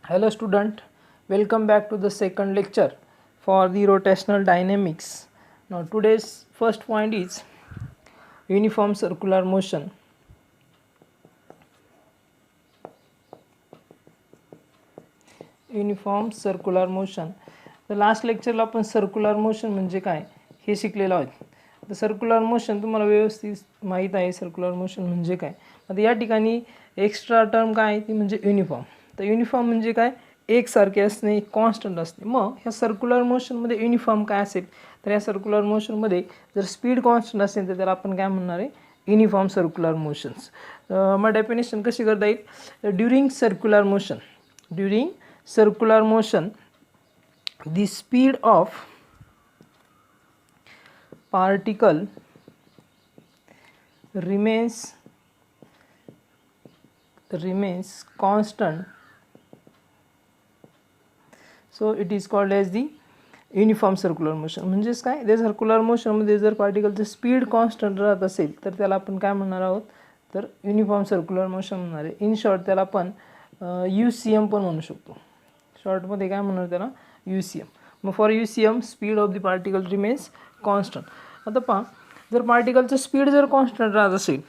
Hello student, welcome back to the second lecture for the rotational dynamics. Now today's first point is uniform circular motion. Uniform circular motion. तर last लेक्चरला आपण circular motion म्हणजे काय हे शिकलेलो आहोत. तर circular motion तुम्हाला व्यवस्थित माहीत आहे. सर्क्युलर मोशन म्हणजे काय. आता या ठिकाणी एक्स्ट्रा टर्म काय आहे ती म्हणजे युनिफॉर्म. तर युनिफॉर्म म्हणजे काय, एकसारखे असणे, कॉन्स्टंट असणे. मग ह्या सर्क्युलर मोशनमध्ये युनिफॉर्म काय असेल, तर या सर्क्युलर मोशनमध्ये जर स्पीड कॉन्स्टंट असेल तर त्याला आपण काय म्हणणार आहे, युनिफॉर्म सर्क्युलर मोशन्स. मग डेफिनेशन कशी करता येईल, during circular motion, during circular motion the speed of particle remains constant, so it is called as the uniform circular motion. म्हणजेच काय, त्या सर्क्युलर मोशनमध्ये जर पार्टिकलचं स्पीड कॉन्स्टंट राहत असेल तर त्याला आपण काय म्हणणार आहोत, तर युनिफॉर्म सर्क्युलर मोशन म्हणणार आहे. इन शॉर्ट त्याला आपण UCM पण म्हणू शकतो. शॉर्टमध्ये काय म्हणणार त्याला, UCM. मग for UCM speed of the particle remains constant. आता पहा, जर पार्टिकलचं स्पीड जर कॉन्स्टंट राहत असेल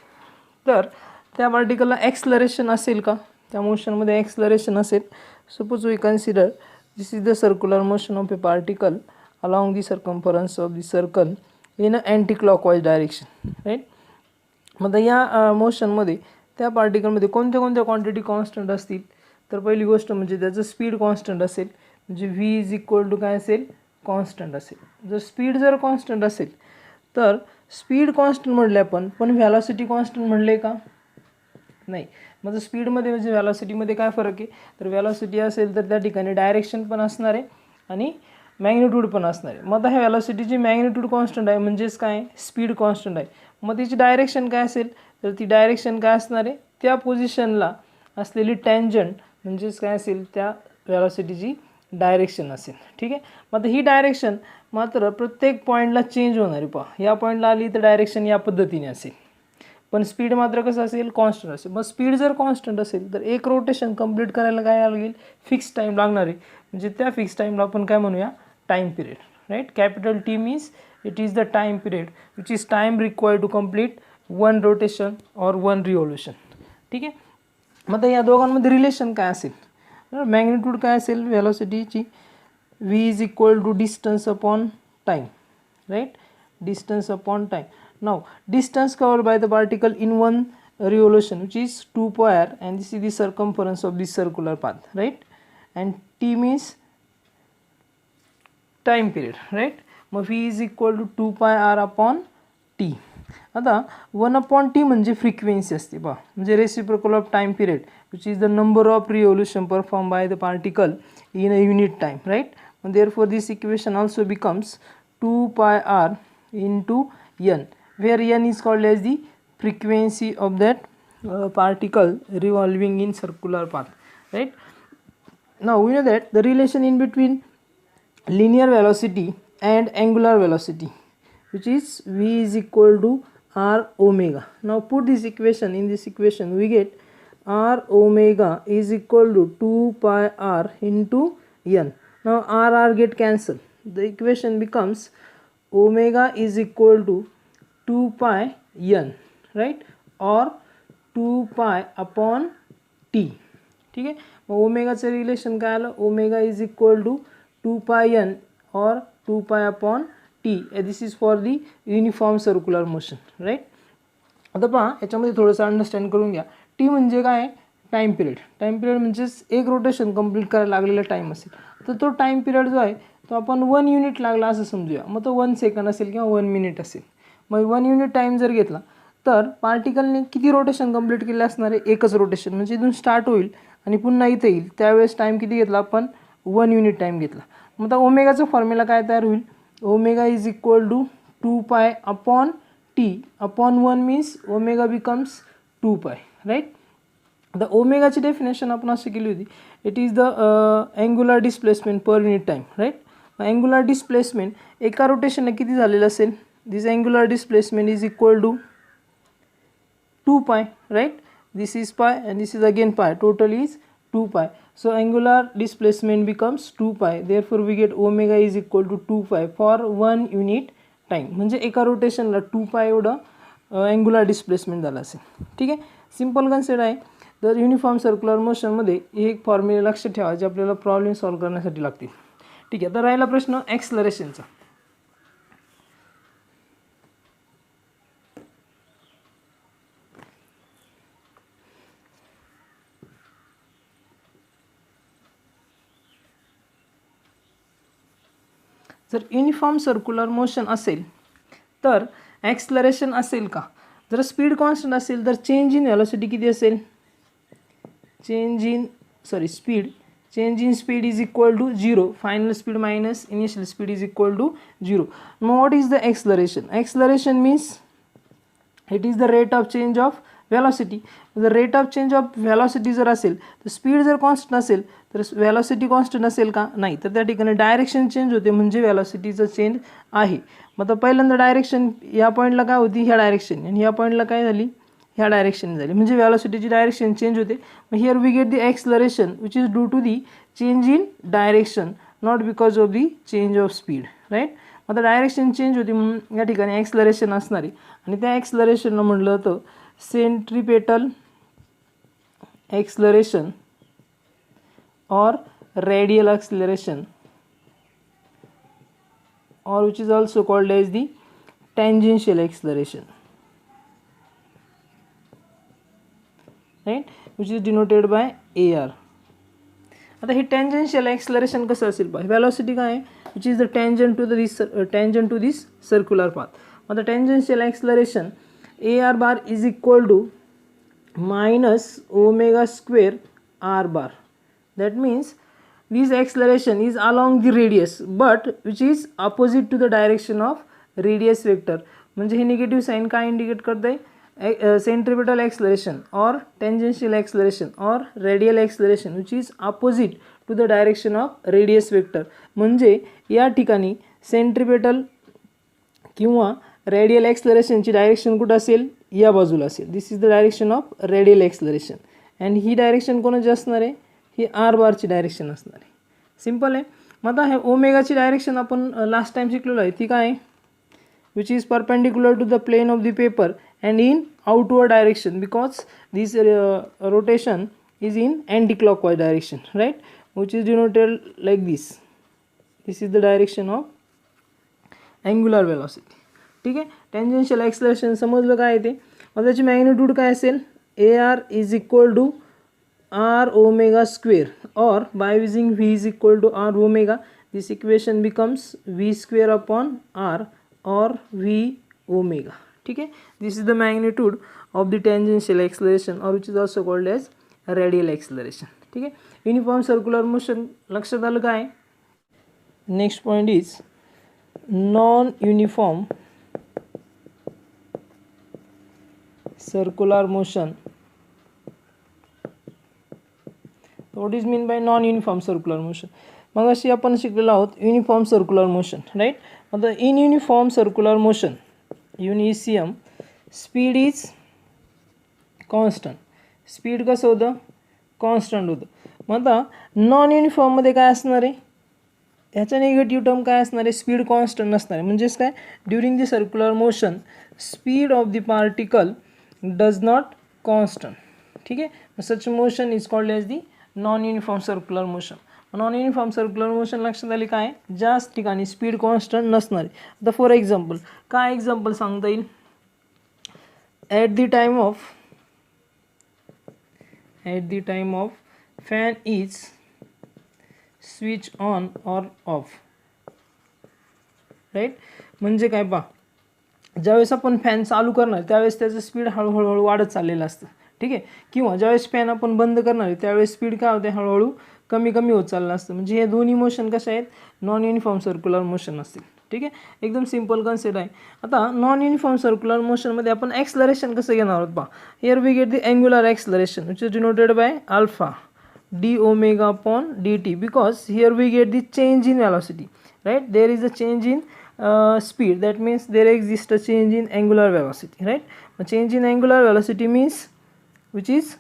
तर त्या पार्टिकलला ॲक्सलरेशन असेल का, त्या मोशनमध्ये ॲक्सलरेशन असेल. Suppose we consider this is the circular motion of a particle along the circumference of the circle in a anti clockwise direction, right. मग या मोशनमध्ये त्या पार्टिकलमध्ये कोणत्या कोणत्या क्वांटिटी कॉन्स्टंट असतील, तर पहिली गोष्ट म्हणजे त्याचं स्पीड कॉन्स्टंट असेल. म्हणजे V इज इक्वल टू काय असेल, कॉन्स्टंट असेल. जर स्पीड जर कॉन्स्टंट असेल तर स्पीड कॉन्स्टंट म्हणले आपण, पण व्हॅलॉसिटी कॉन्स्टंट म्हणले का, नाही. मग स्पीडमध्ये म्हणजे व्हॅलॉसिटीमध्ये काय फरक आहे, तर व्हॅलॉसिटी असेल तर त्या ठिकाणी डायरेक्शन पण असणार आहे आणि मॅग्निट्यूड पण असणार आहे. मग आता ह्या व्हॅलॉसिटीची मॅग्निट्यूड कॉन्स्टंट आहे म्हणजेच काय, स्पीड कॉन्स्टंट आहे. मग तिची डायरेक्शन काय असेल, तर ती डायरेक्शन काय असणार आहे, त्या पोझिशनला असलेली टँजंट म्हणजेच काय असेल, त्या व्हॅलॉसिटीची डायरेक्शन असेल. ठीक आहे. मग आता ही डायरेक्शन मात्र प्रत्येक पॉईंटला चेंज होणार आहे. पहा, या पॉईंटला आली तर डायरेक्शन या पद्धतीने असेल, पण स्पीड मात्र कसं असेल, कॉन्स्टंट असेल. मग स्पीड जर कॉन्स्टंट असेल तर एक रोटेशन कंप्लीट करायला काय लागेल, फिक्स टाईम लागणार आहे. म्हणजे त्या फिक्स टाईमला आपण काय म्हणूया, time period, right. Capital T means it is the time period which is time required to complete one rotation or one revolution. ठीक आहे. मग आता या दोघांमध्ये रिलेशन काय असेल, मॅग्निट्यूड काय असेल व्हॅलॉसिटीची, V is equal to distance upon time, right. Distance upon time. Now distance covered by the particle in one revolution which is 2 pi r, and this is the circumference of this circular path, right. And T means time period, right. मग V is equal to 2 pi r upon T. आता 1 upon T म्हणजे frequency असते पहा, म्हणजे reciprocal of time period which is the number of revolution perform by the particle in a unit time, right. मग therefore this equation also becomes 2 pi r into n, where n is called as the frequency of that particle revolving in circular path, right. Now we know that the relation in between linear velocity and angular velocity, which is V is equal to r omega. Now put this equation, in this equation we get r omega is equal to 2 pi r into n. Now r get cancelled, the equation becomes omega is equal to 2 pi n, right, or 2 pi upon t. ठीक आहे. मग ओमेगाचं relation काय आलं, omega is equal to 2 pi n or 2 pi upon t. This is for the uniform circular motion, right. आता पहा, याच्यामध्ये थोडंसं understand करून घ्या. टी म्हणजे काय, टाईम पिरियड. टाईम पिरियड म्हणजेच एक रोटेशन कंप्लीट करायला लागलेला टाईम असेल, तर तो टाईम पिरियड जो आहे तो आपण 1 युनिट लागला असं समजूया. मग तो 1 सेकंड असेल किंवा 1 मिनिट असेल. मग 1 युनिट टाईम जर घेतला तर पार्टिकलने किती रोटेशन कंप्लीट केले असणार आहे, एकच रोटेशन. म्हणजे इथून स्टार्ट होईल आणि पुन्हा इथे येईल त्यावेळेस टाईम किती घेतला आपण, 1 युनिट टाईम घेतला. मग आता ओमेगाचं फॉर्म्युला काय तयार होईल, omega is equal to 2 pi upon T upon 1 means omega becomes 2 pi, right. आता ओमेगाची डेफिनेशन आपण अशी केली होती, it is the angular displacement per unit time, right. Angular displacement एका रोटेशनला किती झालेलं असेल, this angular displacement is equal to 2 pi, right. This is pi and this is again pi, total is 2 pi. So angular displacement becomes 2 pi. Therefore we get omega is equal to 2 pi for 1 unit time. म्हणजे एका रोटेशनला 2 pi एवढं angular displacement झालं असेल. ठीक आहे, simple concept आहे. तर uniform circular मोशनमध्ये एक फॉर्म्युला लक्षात ठेवा जे आपल्याला प्रॉब्लेम सॉल्व्ह करण्यासाठी लागतील. ठीक आहे, तर राहिला प्रश्न ॲक्सलरेशनचा. जर युनिफॉर्म सर्क्युलर मोशन असेल तर ॲक्सलरेशन असेल का? जर स्पीड कॉन्स्टंट असेल तर चेंज इन व्हेलॉसिटी किती असेल? Change in speed is equal to 0. Final speed minus initial speed is equal to 0. मग what is the acceleration? Acceleration means it is the rate of change of velocity. जर rate of change of velocity जर असेल तर speed जर constant असेल तर velocity constant असेल का? नाही. तर त्या ठिकाणी डायरेक्शन चेंज होते म्हणजे व्हेलॉसिटीचं चेंज आहे. मग आता पहिल्यांदा डायरेक्शन या पॉईंटला काय होती? ह्या डायरेक्शन, आणि ह्या पॉईंटला काय झाली? ह्या डायरेक्शन झाली, म्हणजे व्हेलॉसिटीची डायरेक्शन चेंज होते. मग here we get the acceleration which is due to the change in direction, not because of the change of speed. Right. आता डायरेक्शन चेंज होती म्हणून या ठिकाणी एक्सलरेशन असणार आहे. आणि त्या एक्सलरेशनला म्हटलं तर centripetal acceleration or radial acceleration, or which is also called as the tangential acceleration, right, which is denoted by AR. आता हे tangential acceleration कसं असेल पहा, velocity काय आहे? which is the tangent to this circular path. आता tangential acceleration AR bar is equal to minus omega square R bar. That means this acceleration is along the radius but which is opposite to the direction of radius vector. म्हणजे हे negative sign काय indicate करते? Centripetal acceleration or tangential acceleration or radial acceleration which is opposite to the direction of radius vector. म्हणजे या ठिकाणी centripetal किंवा radial एक्सलरेशनची direction कुठं असेल? या बाजूला असेल. This is the direction of radial acceleration and ही डायरेक्शन कोणाची असणार आहे? ही आर बारची डायरेक्शन असणार आहे. सिम्पल आहे. मग आता हे ओमेगाची डायरेक्शन आपण लास्ट टाइम शिकलेलो आहे ती काय? Which is perpendicular to the plane of the paper and in outward direction because this rotation is in anti clockwise direction. Right. Which is denoted like this. This is the direction of angular velocity. ठीक आहे. Tangential acceleration समजलं काय ते. मग त्याची magnitude काय असेल? AR is equal to R omega square, or by using V is equal to R omega, this equation becomes V square upon R or V omega. ठीक है. This is the magnitude of the tangential acceleration or which is also called as radial acceleration. ठीक है. Uniform circular motion लक्षात आलं काय? Next point is non-uniform circular motion. What is mean by non uniform circular motion? मग अशी आपण शिकलेलो आहोत युनिफॉर्म सर्क्युलर मोशन. राईट. आता इन युनिफॉर्म सर्क्युलर मोशन युनिसियम स्पीड इज कॉन्स्टंट. स्पीड कसं होतं? कॉन्स्टंट होतं. मग आता नॉन युनिफॉर्ममध्ये काय असणार आहे? ह्याचा निगेटिव्ह टर्म काय असणार आहे? स्पीड कॉन्स्टंट नसणार आहे. म्हणजेच काय? During the circular motion speed of the particle does not constant. ठीक आहे. Such motion is called as the non uniform circular motion. Non uniform circular motion लक्षात आली काय? ज्याच ठिकाणी स्पीड कॉन्स्टंट नसणार आहे. आता फॉर एक्झाम्पल काय एक्झाम्पल सांगता येईल? At the time of fan is switch on or off. Right. म्हणजे काय पहा, ज्यावेळेस आपण फॅन चालू करणार त्यावेळेस त्याचं स्पीड हळूहळू वाढत चाललेलं असतं. ठीक आहे. किंवा ज्यावेळेस फॅन आपण बंद करणार आहे त्यावेळेस स्पीड काय होते? हळूहळू कमी होत चाललं असतं. म्हणजे हे दोन्ही मोशन कशा आहेत? नॉन युनिफॉर्म सर्क्युलर मोशन असतील. ठीक आहे. एकदम सिम्पल कन्सेप्ट आहे. आता नॉन युनिफॉर्म सर्क्युलर मोशनमध्ये आपण एक्सलरेशन कसं घेणार आहोत पहा. Here we get the angular acceleration which is denoted by alpha d omega upon dt because here we get the change in velocity. Right. There is a change in speed. That means there exists a change in angular velocity. Right. A change in angular velocity means which is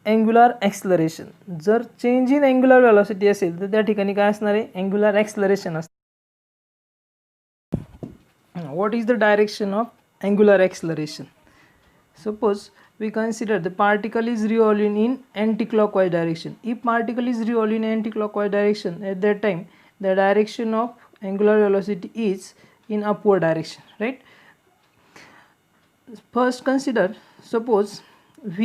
angular acceleration. जर change in angular velocity असेल तर त्या ठिकाणी काय असणार आहे, angular acceleration असतं. What is the direction of angular acceleration? Suppose we consider the particle is revolving in anti-clockwise direction. If particle is revolving in anti-clockwise direction, at that time the direction of angular velocity is in upward direction, right? First consider, suppose v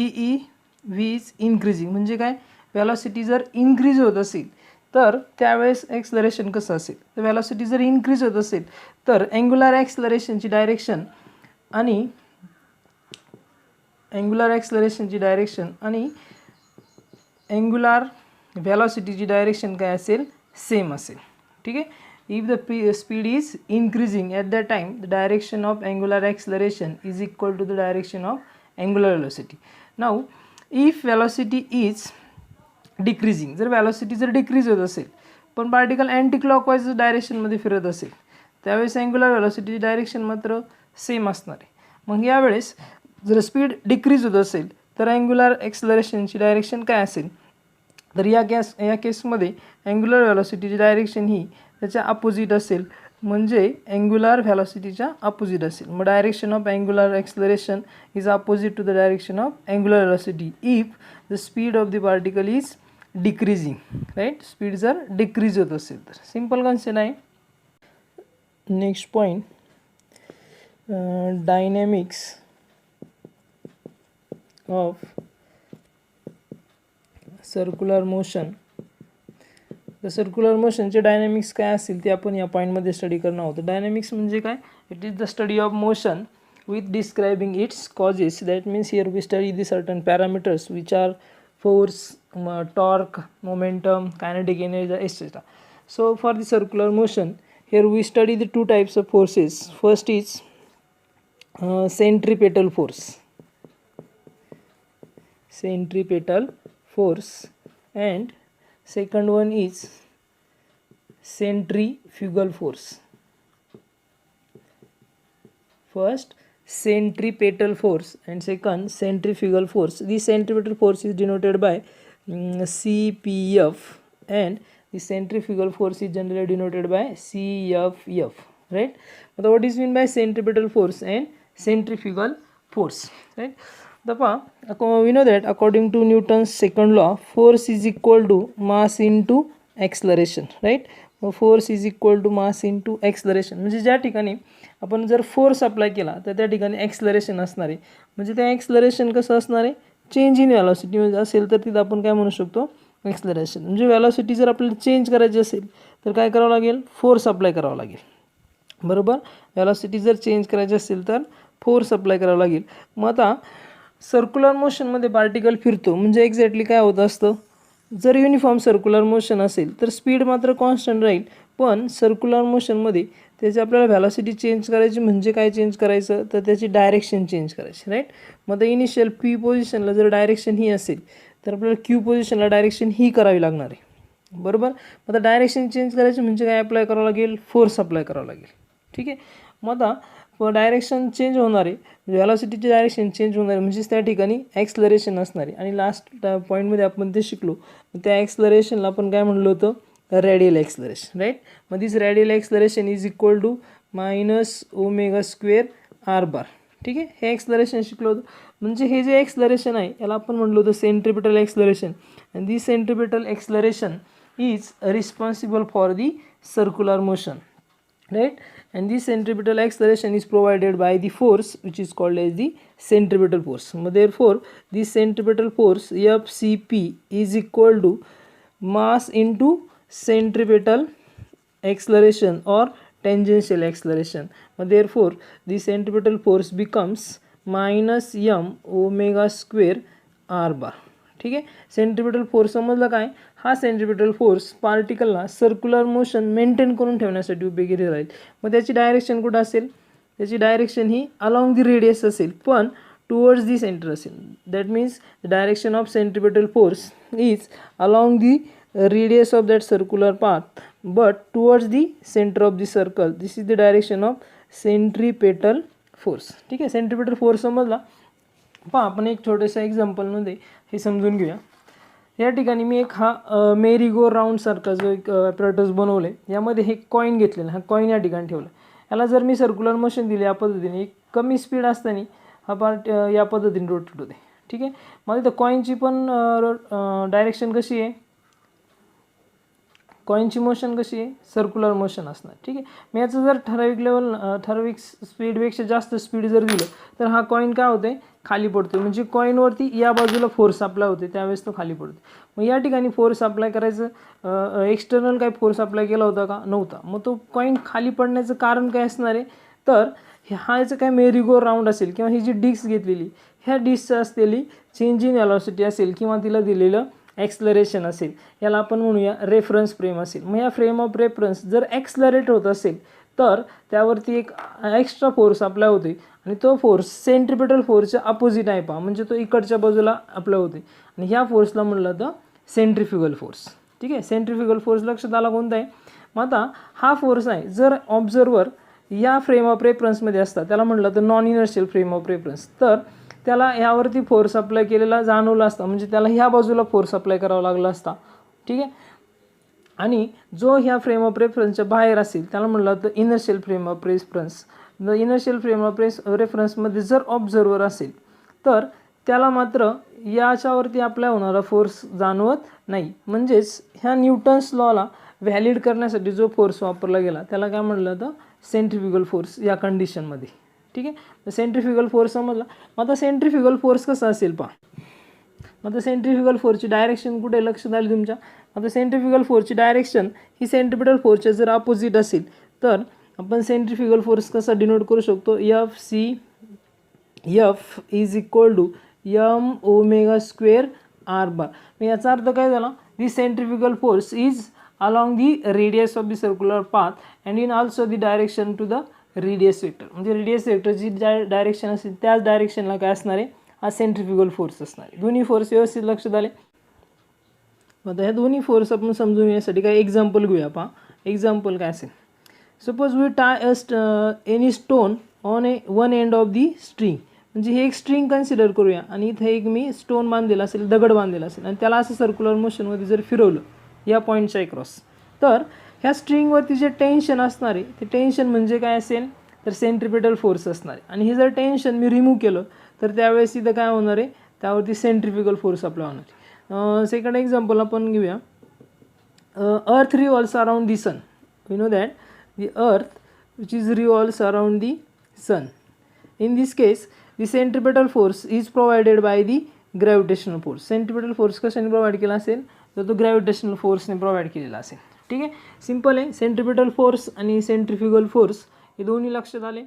is increasing, म्हणजे काय, velocity जर increase होत असेल तर त्यावेळेस acceleration कसं असेल, तर व्हेलॉसिटी जर इन्क्रीज होत असेल तर अँग्युलर ॲक्सलरेशनची डायरेक्शन आणि अँग्युलर व्हेलॉसिटीची डायरेक्शन काय असेल, सेम असेल. ठीक आहे. If the speed is increasing at the time the direction of angular acceleration is equal to the direction of angular velocity. Now if velocity is decreasing, जर velocity जर decrease होत असेल पण पार्टिकल अँटी क्लॉकवाईज डायरेक्शनमध्ये फिरत असेल त्यावेळेस angular व्हेलॉसिटीची direction मात्र सेम असणार आहे. मग यावेळेस जर स्पीड डिक्रीज होत असेल तर अँग्युलर ॲक्सलरेशनची डायरेक्शन काय असेल, तर या केसमध्ये अँग्युलर व्हेलॉसिटीची डायरेक्शन ही त्याच्या अपोजिट असेल, म्हणजे अँग्युलर व्हेलॉसिटीच्या अपोजिट असेल. मग direction of angular acceleration is opposite to the direction of angular velocity if the speed of the particle is decreasing, right. Speed जर डिक्रीज होत असेल तर सिंपल कन्सेप्ट आहे. Next point, dynamics of circular motion. तर circular मोशनचे dynamics काय असतील ते आपण या पॉईंटमध्ये स्टडी करणार आहोत. डायनॅमिक्स म्हणजे काय, it is the study of motion with describing its causes. That means here we study the certain parameters which are force, torque, momentum, kinetic energy, etc. So for the circular motion, here we study the two types of forces. First is centripetal force, and second one is centrifugal force. First centripetal force and second centrifugal force. The centripetal force is denoted by CPF and the centrifugal force is generally denoted by CFF, right? But what is meant by centripetal force and centrifugal force, right? We know that according to Newton's second law, force is equal to mass into acceleration, right? Force is equal to mass into acceleration. म्हणजे ज्या ठिकाणी आपण जर force apply केला तर त्या ठिकाणी acceleration असणार आहे. म्हणजे त्या ॲक्सलरेशन कसं असणार आहे, चेंज इन व्हेलॉसिटी असेल तर तिथं आपण काय म्हणू शकतो, ॲक्सलरेशन. म्हणजे व्हेलॉसिटी जर आपल्याला चेंज करायची असेल तर काय करावं लागेल, फोर्स अप्लाय करावं लागेल. बरोबर. व्हेलॉसिटी जर चेंज करायची असेल तर फोर्स अप्लाय करावं लागेल. मग आता सर्क्युलर मोशनमध्ये पार्टिकल फिरतो म्हणजे एक्झॅक्टली काय होत असतं, जर युनिफॉर्म सर्क्युलर मोशन असेल तर स्पीड मात्र कॉन्स्टंट राहील, पण सर्क्युलर मोशनमध्ये त्याची आपल्याला व्हेलॉसिटी चेंज करायची म्हणजे काय चेंज करायचं, तर त्याची डायरेक्शन चेंज करायची, राईट. मग आता इनिशियल पी पोझिशनला जर डायरेक्शन ही असेल तर आपल्याला क्यू पोझिशनला डायरेक्शन ही करावी लागणार आहे. बरोबर. मग आता डायरेक्शन चेंज करायची म्हणजे काय अप्लाय करावं लागेल, फोर्स अप्लाय करावं लागेल. ठीक आहे. मग आता डायरेक्शन चेंज होणार आहे, व्हेलॉसिटीची डायरेक्शन चेंज होणार आहे म्हणजेच त्या ठिकाणी ॲक्सलरेशन असणार आहे. आणि लास्ट पॉईंटमध्ये आपण ते शिकलो, त्या ॲक्सलरेशनला आपण काय म्हणलं होतं, रेडियल ॲक्सलरेशन, राईट. मग this radial acceleration is equal to -ω² r bar. ठीक आहे. हे ॲक्सलरेशन शिकलो होतं. म्हणजे हे जे ॲक्सलरेशन आहे याला आपण म्हणलो होतं centripetal acceleration. And this centripetal acceleration is responsible for the circular motion, right? And this centripetal acceleration is provided by the force which is called as the centripetal force. Therefore this centripetal force FCP is equal to mass into centripetal acceleration or tangential acceleration. Therefore the centripetal force becomes -mω² r bar. ठीक आहे. Centripetal force समजला काय, हा centripetal force पार्टिकलला circular motion maintain करून ठेवण्यासाठी उपयोगी राहील. मग त्याची डायरेक्शन कुठं असेल, त्याची direction he along the radius असेल पण टुवर्ड्स दी सेंटर असेल. That means the direction of centripetal force is along the radius of that circular path but towards the centre of the circle. This is the direction of centripetal force. ठीक आहे. Centripetal force समजला. पहा आपण एक छोट्याशा एक्झाम्पलमध्ये हे समजून घेऊया. या ठिकाणी मी एक हा मेरी गो राऊंडसारखा जो एक ॲपरेटस बनवलं आहे, यामध्ये हे कॉईन घेतलेलं, हा कॉईन या ठिकाणी ठेवला. याला जर मी सर्क्युलर मोशन दिली या पद्धतीने, एक कमी स्पीड असताना हा पार्ट या पद्धतीने रोटेट होते. ठीक आहे. मग त्या कॉईनची पण डायरेक्शन कशी आहे, कॉईनची मोशन कशी आहे, सर्क्युलर मोशन असणार. ठीक आहे. मी याचं जर ठराविक स्पीडपेक्षा जास्त स्पीड जर दिलं तर हा कॉईन काय होते, खाली पडतो. म्हणजे कॉईनवरती या बाजूला फोर्स अप्लाय होते, त्यावेळेस तो खाली पडतो. मग या ठिकाणी फोर्स अप्लाय करायचं, एक्सटर्नल काही फोर्स अप्लाय केला होता का, नव्हता. मग तो कॉईन खाली पडण्याचं कारण काय असणार आहे, तर हा याचं काय मेरी गो राऊंड असेल किंवा ही जी डिस्क घेतलेली, ह्या डिस्कचं असलेली चेंज इन व्हेलॉसिटी असेल किंवा तिला दिलेलं ॲक्सलरेशन असेल, याला आपण म्हणूया रेफरन्स फ्रेम असेल. मग या फ्रेम ऑफ रेफरन्स जर ॲक्सलरेट होत असेल तर त्यावरती एक एक्स्ट्रा फोर्स अप्लाय होते आणि तो फोर्स सेंट्रिपेटल फोर्सच्या अपोजिट आहे पहा, म्हणजे तो इकडच्या बाजूला अप्लाय होते आणि ह्या फोर्सला म्हणलं तर सेंट्रिफ्युगल फोर्स. ठीक आहे. सेंट्रिफ्युगल फोर्स लक्षात आला कोणता आहे. मग आता हा फोर्स आहे, जर ऑब्झर्वर या फ्रेम ऑफ रेफरन्समध्ये असतात, त्याला म्हटलं तर non inertial frame of reference, तर त्याला यावरती फोर्स अप्लाय केलेला जाणवला असता, म्हणजे त्याला ह्या बाजूला फोर्स अप्लाय करावा लागला असता. ठीक आहे. आणि जो ह्या फ्रेम ऑफ रेफरन्सच्या बाहेर असेल त्याला म्हटलं तर inertial frame of reference. Inertial frame of रेफरन्समध्ये जर ऑब्झर्वर असेल तर त्याला मात्र याच्यावरती अप्लाय होणारा फोर्स जाणवत नाही. म्हणजेच ह्या न्यूटन्स लॉला व्हॅलिड करण्यासाठी जो फोर्स वापरला गेला त्याला काय म्हटलं तर सेंट्रिफ्युगल फोर्स या कंडिशनमध्ये. ठीक आहे. सेंट्रिफ्युगल फोर्स समजला. मग आता सेंट्रिफ्युगल फोर्स कसा असेल पहा. मग आता सेंट्रिफ्युगल फोर्सची डायरेक्शन कुठे लक्षात आली तुमच्या. आता सेंट्रिफ्युगल फोर्सची डायरेक्शन ही सेंट्रिपेटल फोर्सच्या जर अपोजिट असेल तर आपण सेंट्रिफ्युगल फोर्स कसा डिनोट करू शकतो, F is equal to m² r bar. मग याचा अर्थ काय झाला, the centrifugal force is along the radius of the circular path and in also the direction to the radius vector. म्हणजे रेडियस वेक्टरची डायरेक्शन असेल त्याच डायरेक्शनला काय असणार आहे, हा सेंट्रिफ्युगल फोर्स असणार आहे. दोन्ही फोर्स व्यवस्थित लक्षात आले. आता ह्या दोन्ही फोर्स आपण समजून घेण्यासाठी काय एक्झाम्पल घेऊया. पहा एक्झाम्पल काय असेल, suppose we tie any stone on one end of the string. म्हणजे हे एक स्ट्रिंग कन्सिडर करूया आणि इथे एक मी स्टोन बांधलेला असेल, दगड बांधलेला असेल आणि त्याला असं सर्क्युलर मोशनमध्ये जर फिरवलं या पॉईंटच्या अक्रॉस, तर ह्या स्ट्रिंगवरती जे टेन्शन असणार आहे ते टेन्शन म्हणजे काय असेल तर सेंट्रिपेटल फोर्स असणार आहे. आणि हे जर टेन्शन मी रिमूव्ह केलं तर त्यावेळेस इथं काय होणार आहे, त्यावरती सेंट्रिफ्युगल फोर्स अप्लाय होणार आहे. सेकंड एक्झाम्पल आपण घेऊया. Earth revolves around the sun. We know that the earth which is revolves around the sun. In this case the centripetal force is provided by the gravitational force. Centripetal force कशाने provide केला असेल तर तो gravitational फोर्सने provide केलेला असेल. ठीक आहे. Simple आहे. सेंट्रिपेटल फोर्स आणि सेंट्रिफ्युगल फोर्स हे दोन्ही लक्षात आले.